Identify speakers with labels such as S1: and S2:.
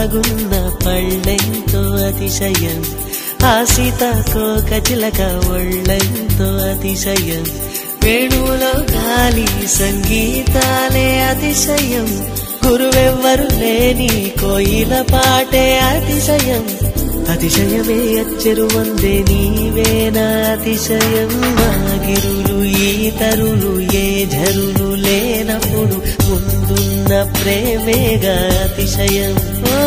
S1: బాగున్న పళ్ళెంతో అతిశయం ఆ సీతాకోక చిలక ఒళ్ళెంతో అతిశయం వేణువులో గాలి సంగీతాలే అతిశయం గురువెవ్వరు లేని కోయిల పాటే అతిశయం అతిశయమే అచ్చెరు వందే నీవేనా అతిశయం మాగిరులు ఈతరులు ఏ ఝరులు లేనప్పుడు ముందున్న ప్రేమేగా అతిశయం